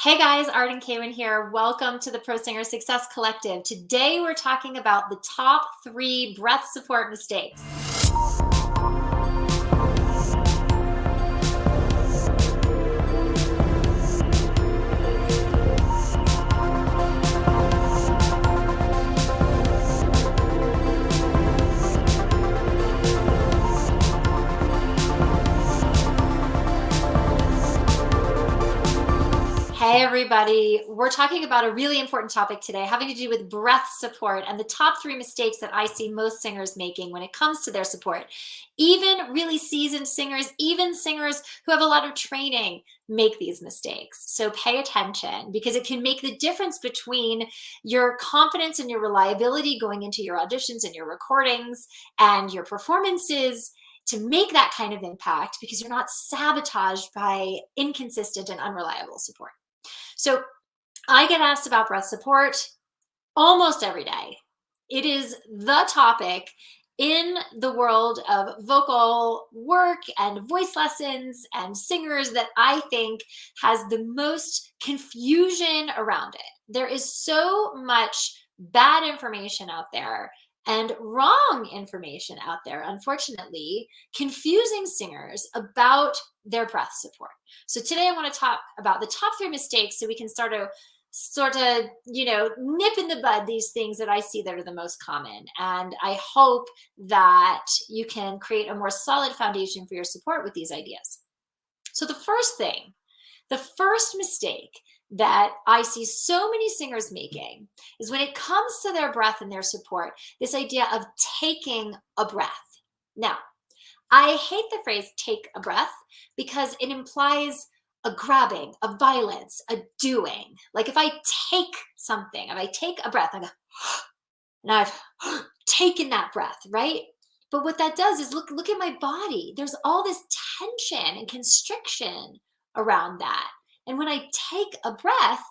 Hey guys, Arden Kaywin here. Welcome to the Pro Singer Success Collective. Today we're talking about the top 3 breath support mistakes. Hey everybody, we're talking about a really important topic today having to do with breath support and the top 3 mistakes that I see most singers making when it comes to their support. Even really seasoned singers, even singers who have a lot of training make these mistakes. So pay attention because it can make the difference between your confidence and your reliability going into your auditions and your recordings and your performances to make that kind of impact because you're not sabotaged by inconsistent and unreliable support. So I get asked about breath support almost every day. It is the topic in the world of vocal work and voice lessons and singers that I think has the most confusion around it. There is so much bad information out there and wrong information out there, unfortunately, confusing singers about their breath support. So today I want to talk about the top 3 mistakes so we can start to nip in the bud these things that I see that are the most common. And I hope that you can create a more solid foundation for your support with these ideas. So the first mistake that I see so many singers making is when it comes to their breath and their support, this idea of taking a breath. Now, I hate the phrase take a breath because it implies a grabbing, a violence, a doing. Like if I take something, if I take a breath, I go, and I've taken that breath, right? But what that does is look at my body. There's all this tension and constriction around that. And when I take a breath,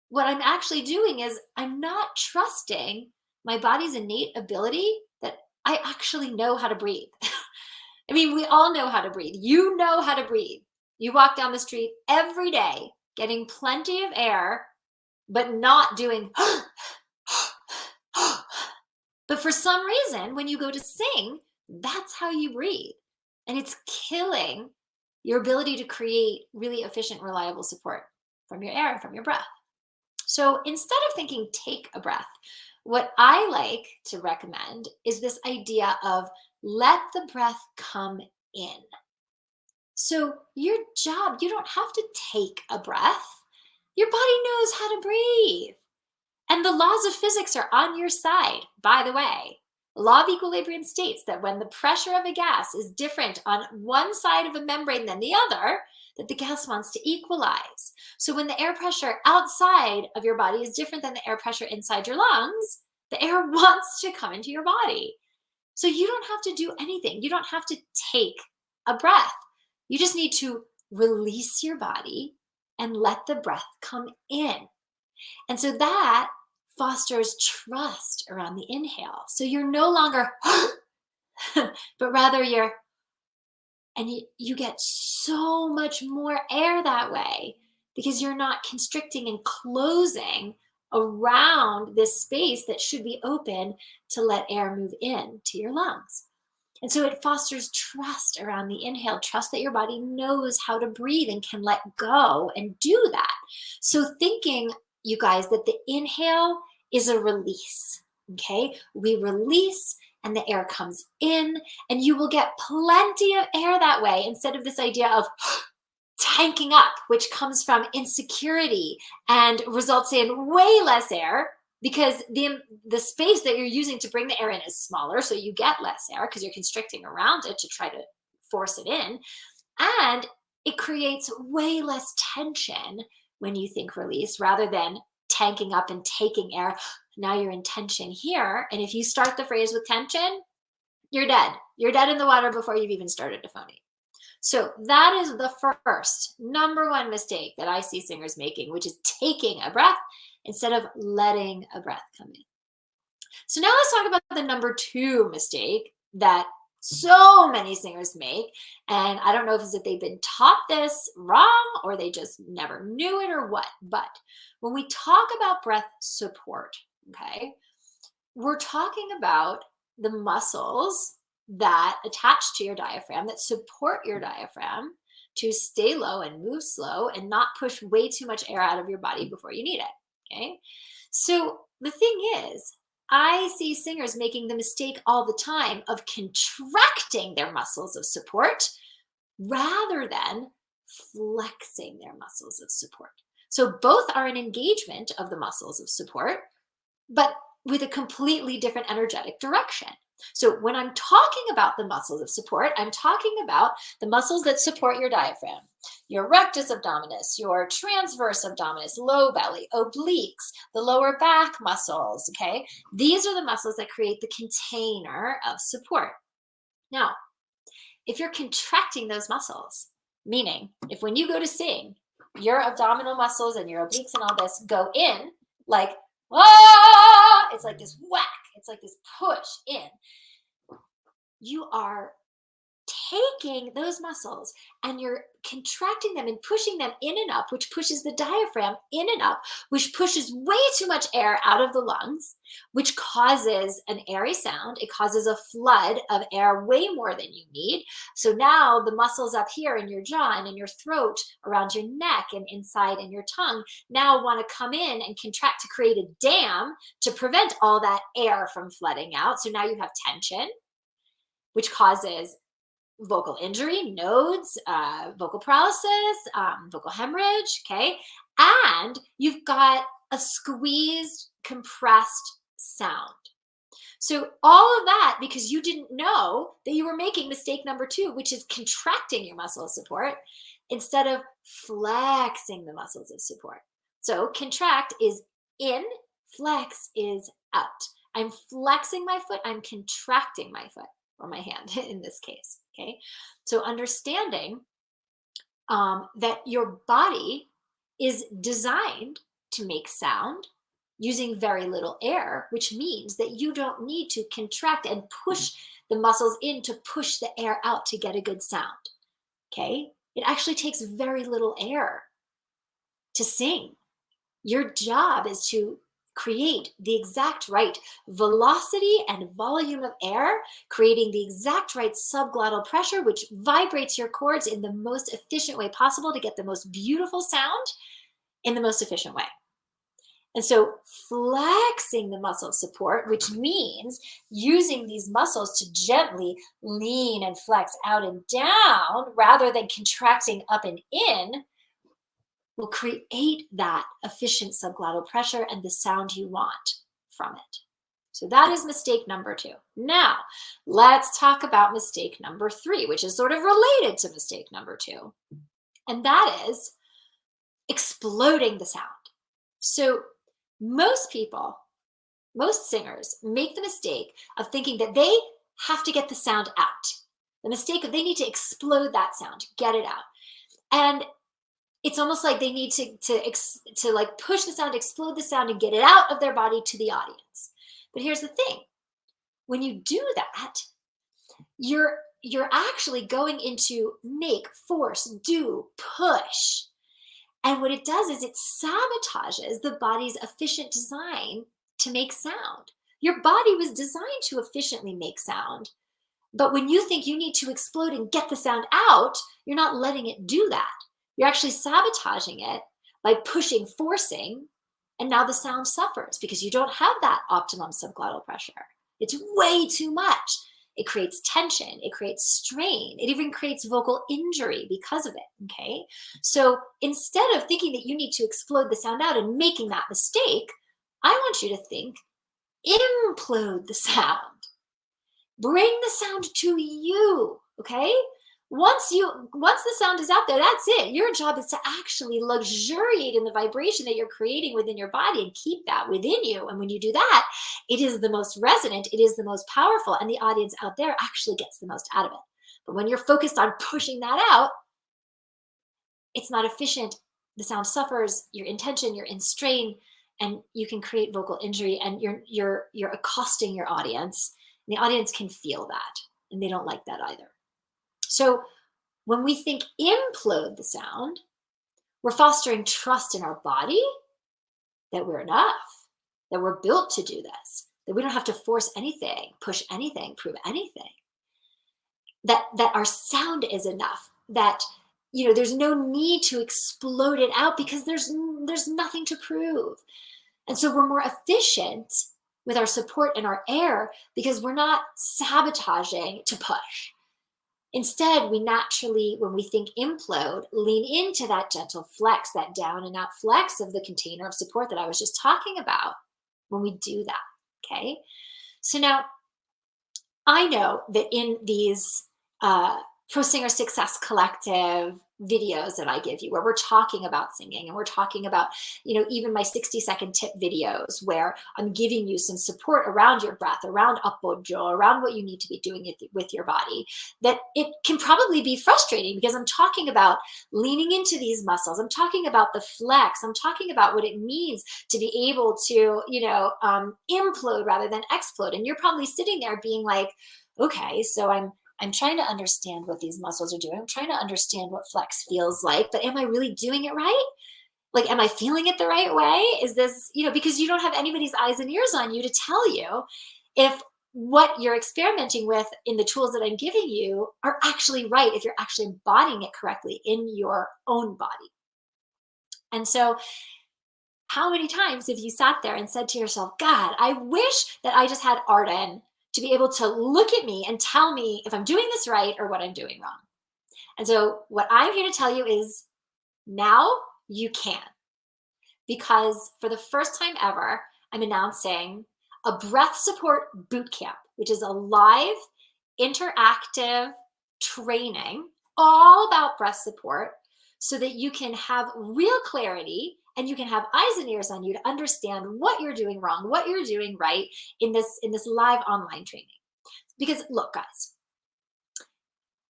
what I'm actually doing is I'm not trusting my body's innate ability that I actually know how to breathe. I mean, we all know how to breathe. You know how to breathe. You walk down the street every day, getting plenty of air, but not doing, but for some reason, when you go to sing, that's how you breathe. And it's killing your ability to create really efficient, reliable support from your air and from your breath. So instead of thinking, take a breath, what I like to recommend is this idea of let the breath come in. So your job, you don't have to take a breath. Your body knows how to breathe. And the laws of physics are on your side, by the way. The law of equilibrium states that when the pressure of a gas is different on one side of a membrane than the other, that the gas wants to equalize. So when the air pressure outside of your body is different than the air pressure inside your lungs, the air wants to come into your body. So you don't have to do anything. You don't have to take a breath. You just need to release your body and let the breath come in. And so that fosters trust around the inhale. So you're no longer, but rather you get so much more air that way because you're not constricting and closing around this space that should be open to let air move in to your lungs. And so it fosters trust around the inhale, trust that your body knows how to breathe and can let go and do that. So thinking, you guys, that the inhale is a release, okay? We release and the air comes in and you will get plenty of air that way instead of this idea of tanking up, which comes from insecurity and results in way less air because the space that you're using to bring the air in is smaller, so you get less air because you're constricting around it to try to force it in. And it creates way less tension when you think release rather than tanking up and taking air. Now you're in tension here. And if you start the phrase with tension, you're dead. You're dead in the water before you've even started to phonate. So that is the first number 1 mistake that I see singers making, which is taking a breath instead of letting a breath come in. So now let's talk about the number 2 mistake that so many singers make. And I don't know if it's that they've been taught this wrong or they just never knew it or what. But when we talk about breath support, okay, we're talking about the muscles that attach to your diaphragm, that support your diaphragm to stay low and move slow and not push way too much air out of your body before you need it. Okay. So the thing is, I see singers making the mistake all the time of contracting their muscles of support rather than flexing their muscles of support. So both are an engagement of the muscles of support, but with a completely different energetic direction. So when I'm talking about the muscles of support, I'm talking about the muscles that support your diaphragm, your rectus abdominis, your transverse abdominis, low belly, obliques, the lower back muscles, okay? These are the muscles that create the container of support. Now, if you're contracting those muscles, meaning if when you go to sing, your abdominal muscles and your obliques and all this go in like, ah, it's like this whack, it's like this push in. You are taking those muscles and you're contracting them and pushing them in and up, which pushes the diaphragm in and up, which pushes way too much air out of the lungs, which causes an airy sound. It causes a flood of air way more than you need. So now the muscles up here in your jaw and in your throat, around your neck and inside in your tongue, now want to come in and contract to create a dam to prevent all that air from flooding out. So now you have tension, which causes vocal injury, nodes, vocal paralysis, vocal hemorrhage, okay? And you've got a squeezed, compressed sound. So all of that because you didn't know that you were making mistake number 2, which is contracting your muscle of support instead of flexing the muscles of support. So contract is in, flex is out. I'm flexing my foot, I'm contracting my foot or my hand in this case. Okay, so understanding that your body is designed to make sound using very little air, which means that you don't need to contract and push the muscles in to push the air out to get a good sound. Okay, it actually takes very little air to sing. Your job is to create the exact right velocity and volume of air, creating the exact right subglottal pressure, which vibrates your cords in the most efficient way possible to get the most beautiful sound in the most efficient way. And so flexing the muscle of support, which means using these muscles to gently lean and flex out and down rather than contracting up and in, will create that efficient subglottal pressure and the sound you want from it. So that is mistake number 2. Now, let's talk about mistake number 3, which is sort of related to mistake number 2. And that is exploding the sound. So most people, most singers make the mistake of thinking that they have to get the sound out. The mistake of they need to explode that sound, get it out. And it's almost like they need to like push the sound, explode the sound, and get it out of their body to the audience. But here's the thing: when you do that, you're actually going into make, force, do, push, and what it does is it sabotages the body's efficient design to make sound. Your body was designed to efficiently make sound, but when you think you need to explode and get the sound out, you're not letting it do that. You're actually sabotaging it by pushing, forcing, and now the sound suffers because you don't have that optimum subglottal pressure. It's way too much. It creates tension, it creates strain, it even creates vocal injury because of it, okay? So instead of thinking that you need to explode the sound out and making that mistake, I want you to think, implode the sound. Bring the sound to you, okay? Once the sound is out there, that's it. Your job is to actually luxuriate in the vibration that you're creating within your body and keep that within you. And when you do that, it is the most resonant, it is the most powerful, and the audience out there actually gets the most out of it. But when you're focused on pushing that out, it's not efficient. The sound suffers, you're in tension, you're in strain, and you can create vocal injury, and you're accosting your audience. And the audience can feel that. and they don't like that either. So when we think implode the sound, we're fostering trust in our body that we're enough, that we're built to do this, that we don't have to force anything, push anything, prove anything, that our sound is enough, that there's no need to explode it out because there's nothing to prove. And so we're more efficient with our support and our air because we're not sabotaging to push. Instead, we naturally, when we think implode, lean into that gentle flex, that down and out flex of the container of support that I was just talking about when we do that, okay? So now, I know that in these Pro Singer Success Collective videos that I give you, where we're talking about singing and we're talking about, even my 60-second tip videos where I'm giving you some support around your breath, around upbojo, around what you need to be doing with your body, that it can probably be frustrating because I'm talking about leaning into these muscles. I'm talking about the flex. I'm talking about what it means to be able to, implode rather than explode. And you're probably sitting there being like, okay, so I'm trying to understand what these muscles are doing. I'm trying to understand what flex feels like, but am I really doing it right? Like, am I feeling it the right way? Is this, because you don't have anybody's eyes and ears on you to tell you if what you're experimenting with in the tools that I'm giving you are actually right, if you're actually embodying it correctly in your own body. And so how many times have you sat there and said to yourself, God, I wish that I just had Arden to be able to look at me and tell me if I'm doing this right or what I'm doing wrong. And so what I'm here to tell you is now you can. Because for the first time ever, I'm announcing a breath support boot camp, which is a live, interactive training all about breath support so that you can have real clarity and you can have eyes and ears on you to understand what you're doing wrong, what you're doing right in this live online training. Because look, guys,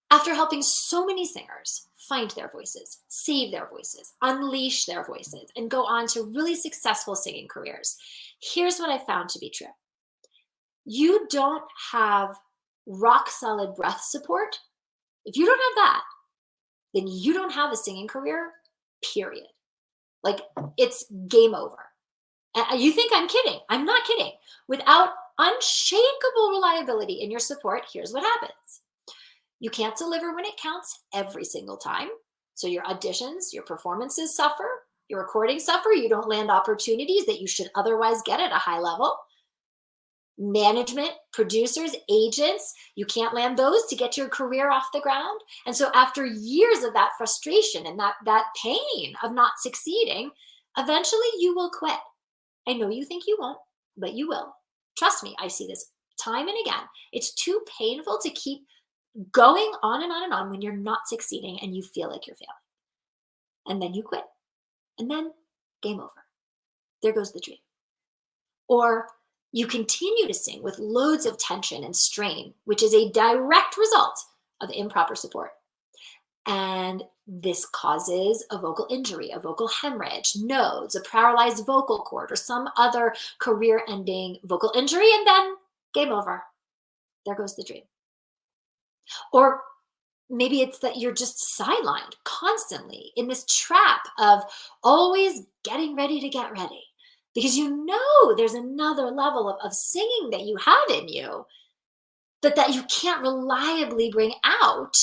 after helping so many singers find their voices, save their voices, unleash their voices, and go on to really successful singing careers, here's what I found to be true. You don't have rock solid breath support. If you don't have that, then you don't have a singing career, period. Like, it's game over. And you think I'm kidding. I'm not kidding. Without unshakable reliability in your support, here's what happens. You can't deliver when it counts every single time. So your auditions, your performances suffer, your recordings suffer. You don't land opportunities that you should otherwise get at a high level. Management, producers, agents, you can't land those to get your career off the ground. And so after years of that frustration and that pain of not succeeding, eventually you will quit. I know you think you won't, but you will. Trust me, I see this time and again. It's too painful to keep going on and on and on when you're not succeeding and you feel like you're failing. And then you quit. And then game over. There goes the dream. Or you continue to sing with loads of tension and strain, which is a direct result of improper support. And this causes a vocal injury, a vocal hemorrhage, nodes, a paralyzed vocal cord, or some other career-ending vocal injury, and then game over. There goes the dream. Or maybe it's that you're just sidelined constantly in this trap of always getting ready to get ready. Because you know there's another level of singing that you have in you, but that you can't reliably bring out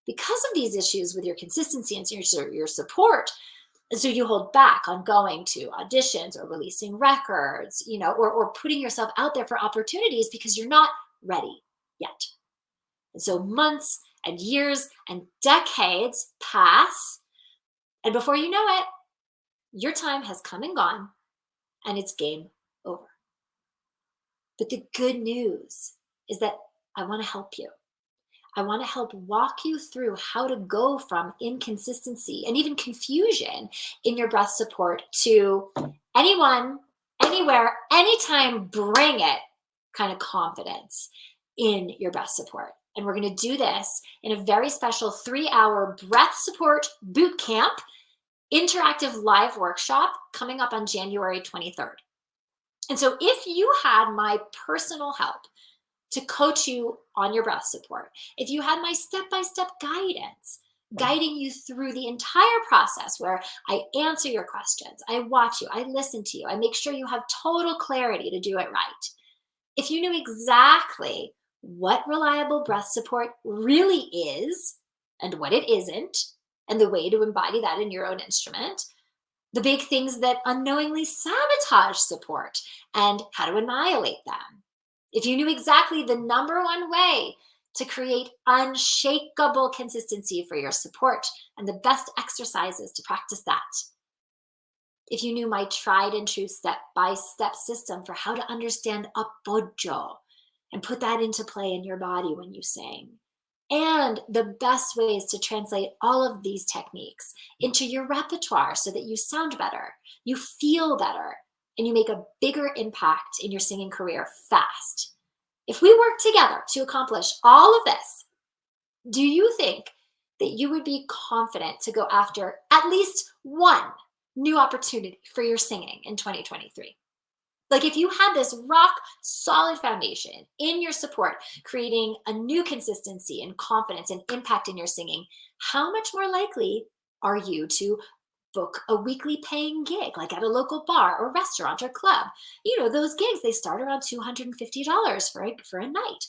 because of these issues with your consistency and your support. And so you hold back on going to auditions or releasing records, or putting yourself out there for opportunities because you're not ready yet. And so months and years and decades pass, and before you know it, your time has come and gone, and it's game over. But the good news is that I want to help you. I want to help walk you through how to go from inconsistency and even confusion in your breath support to anyone, anywhere, anytime, bring it kind of confidence in your breath support. And we're going to do this in a very special 3-hour breath support boot camp interactive live workshop coming up on January 23rd. And so if you had my personal help to coach you on your breath support. If you had my step-by-step guidance, guiding you through the entire process where I answer your questions, I watch you, I listen to you, I make sure you have total clarity to do it right. If you knew exactly what reliable breath support really is and what it isn't, and the way to embody that in your own instrument, the big things that unknowingly sabotage support and how to annihilate them. If you knew exactly the number one way to create unshakable consistency for your support and the best exercises to practice that. If you knew my tried and true step-by-step system for how to understand appoggio and put that into play in your body when you sing. And the best ways to translate all of these techniques into your repertoire so that you sound better, you feel better, and you make a bigger impact in your singing career fast. If we work together to accomplish all of this, do you think that you would be confident to go after at least one new opportunity for your singing in 2023? Like if you had this rock solid foundation in your support, creating a new consistency and confidence and impact in your singing, how much more likely are you to book a weekly paying gig, like at a local bar or restaurant or club? You know, those gigs, they start around $250 for a night.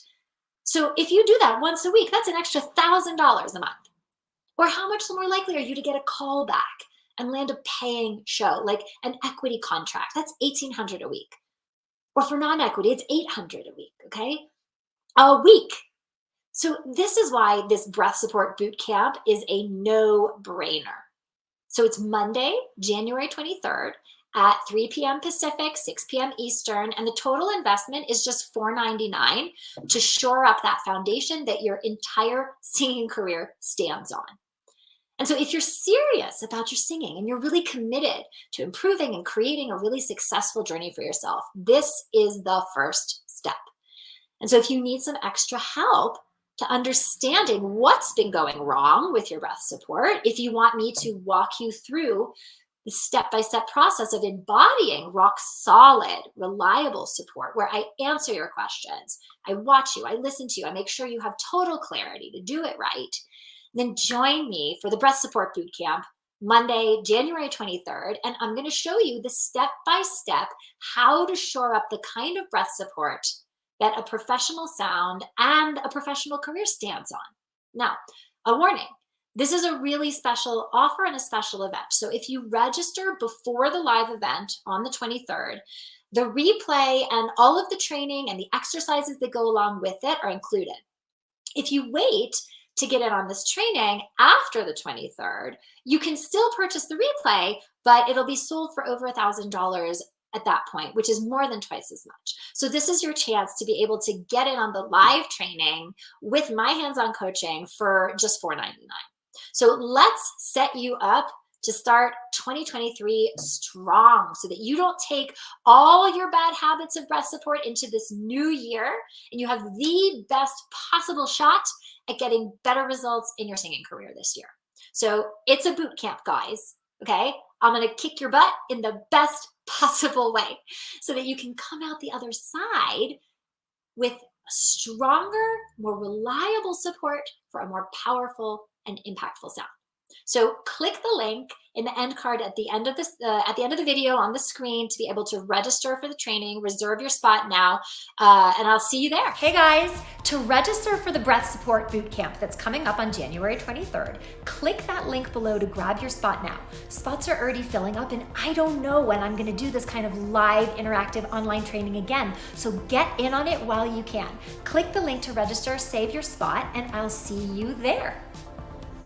So if you do that once a week, that's an extra $1,000 a month. Or how much more likely are you to get a call back and land a paying show, like an equity contract? That's $1,800 a week. Or for non-equity, it's $800 a week, okay? A week. So this is why this breath support boot camp is a no-brainer. So it's Monday, January 23rd at 3 p.m. Pacific, 6 p.m. Eastern, and the total investment is just $499 to shore up that foundation that your entire singing career stands on. And so if you're serious about your singing and you're really committed to improving and creating a really successful journey for yourself, this is the first step. And so if you need some extra help to understanding what's been going wrong with your breath support, if you want me to walk you through the step-by-step process of embodying rock solid, reliable support where I answer your questions, I watch you, I listen to you, I make sure you have total clarity to do it right, then join me for the Breath Support Bootcamp Monday, January 23rd, and I'm going to show you the step-by-step how to shore up the kind of breath support that a professional sound and a professional career stands on. Now, a warning, this is a really special offer and a special event. So if you register before the live event on the 23rd, the replay and all of the training and the exercises that go along with it are included. If you wait to get in on this training after the 23rd, you can still purchase the replay, but it'll be sold for over $1,000 at that point, which is more than twice as much. So this is your chance to be able to get in on the live training with my hands-on coaching for just $499. So let's set you up to start 2023 strong so that you don't take all your bad habits of breath support into this new year and you have the best possible shot at getting better results in your singing career this year. So it's a boot camp, guys, okay? I'm gonna kick your butt in the best possible way so that you can come out the other side with a stronger, more reliable support for a more powerful and impactful sound. So click the link in the end card at the end of this, at the end of the video on the screen to be able to register for the training. Reserve your spot now, and I'll see you there. Hey guys, to register for the Breath Support Bootcamp that's coming up on January 23rd, click that link below to grab your spot now. Spots are already filling up, and I don't know when I'm going to do this kind of live interactive online training again. So get in on it while you can. Click the link to register, save your spot, and I'll see you there.